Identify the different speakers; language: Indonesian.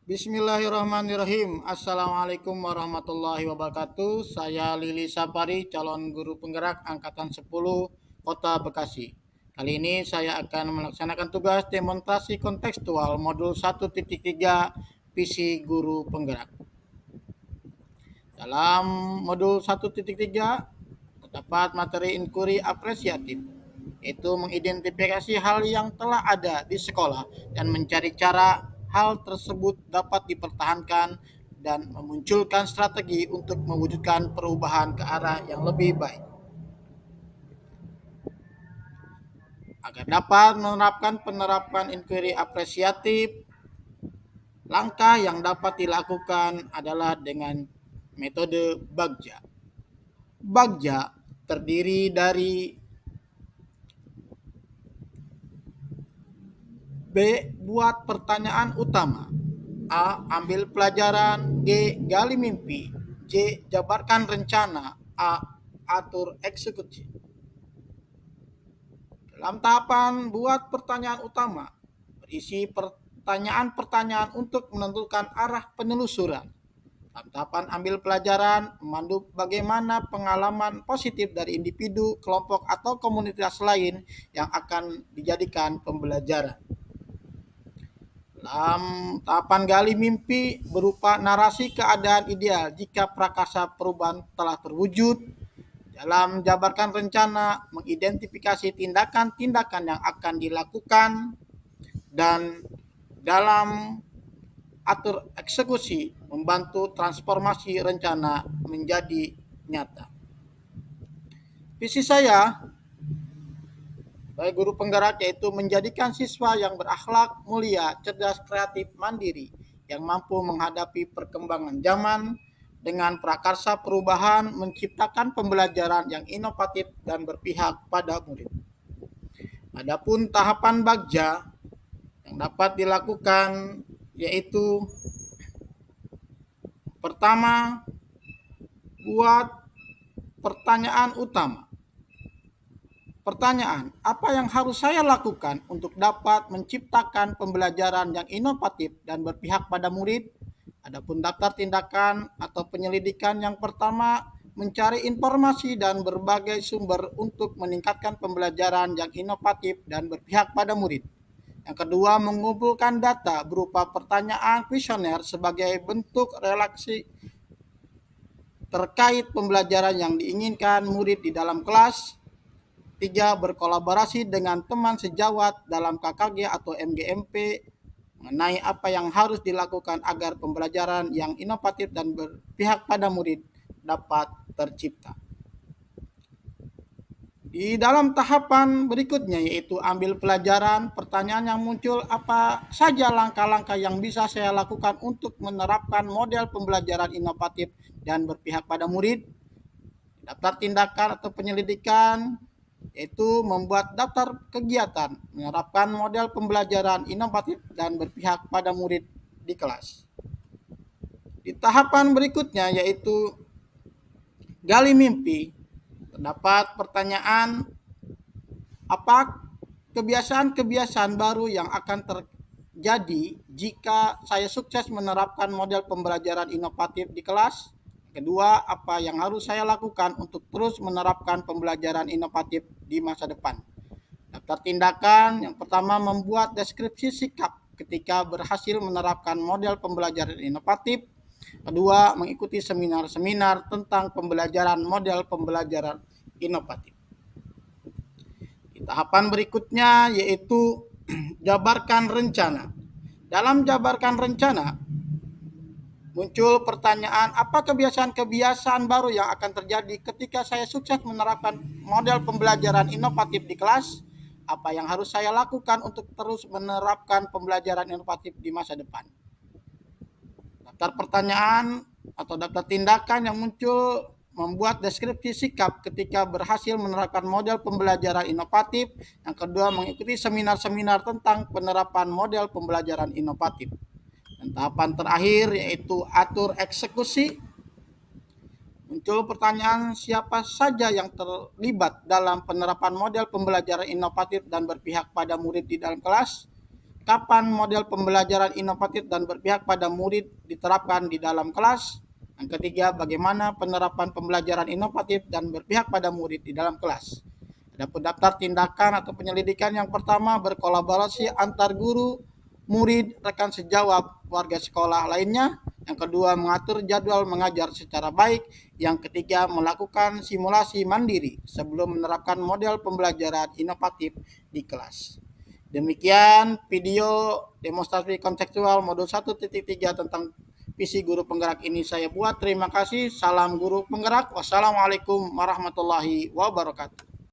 Speaker 1: Bismillahirrahmanirrahim. Assalamualaikum warahmatullahi wabarakatuh. Saya Lili Sapari, calon guru penggerak Angkatan 10 Kota Bekasi. Kali ini saya akan melaksanakan tugas demonstrasi kontekstual modul 1.3 visi guru penggerak. Dalam modul 1.3 terdapat materi inquiry apresiatif, yaitu mengidentifikasi hal yang telah ada di sekolah dan mencari cara hal tersebut dapat dipertahankan dan memunculkan strategi untuk mewujudkan perubahan ke arah yang lebih baik. Agar dapat menerapkan penerapan inquiry apresiatif, langkah yang dapat dilakukan adalah dengan metode Bagja. Bagja terdiri dari B. Buat pertanyaan utama. A. Ambil pelajaran. G. Gali mimpi. C. Jabarkan rencana. A. Atur eksekusi. Dalam tahapan buat pertanyaan utama, berisi pertanyaan-pertanyaan untuk menentukan arah penelusuran. Dalam tahapan ambil pelajaran, memandu bagaimana pengalaman positif dari individu, kelompok, atau komunitas lain yang akan dijadikan pembelajaran. Dalam tahapan gali mimpi berupa narasi keadaan ideal jika prakarsa perubahan telah terwujud. Dalam jabarkan rencana, mengidentifikasi tindakan-tindakan yang akan dilakukan. Dan dalam atur eksekusi, membantu transformasi rencana menjadi nyata. Visi saya sebagai guru penggerak yaitu menjadikan siswa yang berakhlak mulia, cerdas, kreatif, mandiri, yang mampu menghadapi perkembangan zaman dengan prakarsa perubahan, menciptakan pembelajaran yang inovatif dan berpihak pada murid. Adapun tahapan Bagja yang dapat dilakukan yaitu pertama, buat pertanyaan utama. Pertanyaan, apa yang harus saya lakukan untuk dapat menciptakan pembelajaran yang inovatif dan berpihak pada murid? Adapun daftar tindakan atau penyelidikan yang pertama, mencari informasi dan berbagai sumber untuk meningkatkan pembelajaran yang inovatif dan berpihak pada murid. Yang kedua, mengumpulkan data berupa pertanyaan kuesioner sebagai bentuk relasi terkait pembelajaran yang diinginkan murid di dalam kelas. 3. Berkolaborasi dengan teman sejawat dalam KKG atau MGMP mengenai apa yang harus dilakukan agar pembelajaran yang inovatif dan berpihak pada murid dapat tercipta. Di dalam tahapan berikutnya yaitu ambil pelajaran, pertanyaan yang muncul apa saja langkah-langkah yang bisa saya lakukan untuk menerapkan model pembelajaran inovatif dan berpihak pada murid. Daftar tindakan atau penyelidikan yaitu membuat daftar kegiatan, menerapkan model pembelajaran inovatif dan berpihak pada murid di kelas. Di tahapan berikutnya yaitu gali mimpi, terdapat pertanyaan apa kebiasaan-kebiasaan baru yang akan terjadi jika saya sukses menerapkan model pembelajaran inovatif di kelas. Kedua, apa yang harus saya lakukan untuk terus menerapkan pembelajaran inovatif di masa depan. Daftar tindakan, yang pertama membuat deskripsi sikap ketika berhasil menerapkan model pembelajaran inovatif. Kedua, mengikuti seminar-seminar tentang pembelajaran model pembelajaran inovatif. Di tahapan berikutnya yaitu jabarkan rencana. Dalam jabarkan rencana, muncul pertanyaan apa kebiasaan-kebiasaan baru yang akan terjadi ketika saya sukses menerapkan model pembelajaran inovatif di kelas? Apa yang harus saya lakukan untuk terus menerapkan pembelajaran inovatif di masa depan? Daftar pertanyaan atau daftar tindakan yang muncul membuat deskripsi sikap ketika berhasil menerapkan model pembelajaran inovatif. Yang kedua, mengikuti seminar-seminar tentang penerapan model pembelajaran inovatif. Dan tahapan terakhir yaitu atur eksekusi. Muncul pertanyaan siapa saja yang terlibat dalam penerapan model pembelajaran inovatif dan berpihak pada murid di dalam kelas. kapan model pembelajaran inovatif dan berpihak pada murid diterapkan di dalam kelas. Yang ketiga, bagaimana penerapan pembelajaran inovatif dan berpihak pada murid di dalam kelas. Adapun daftar tindakan atau penyelidikan yang pertama, berkolaborasi antar guru, murid, rekan sejawat, warga sekolah lainnya. Yang kedua, mengatur jadwal mengajar secara baik. Yang ketiga, melakukan simulasi mandiri sebelum menerapkan model pembelajaran inovatif di kelas. Demikian video demonstrasi konseptual modul 1.3 tentang visi guru penggerak ini saya buat. Terima kasih. Salam guru penggerak. Wassalamualaikum warahmatullahi wabarakatuh.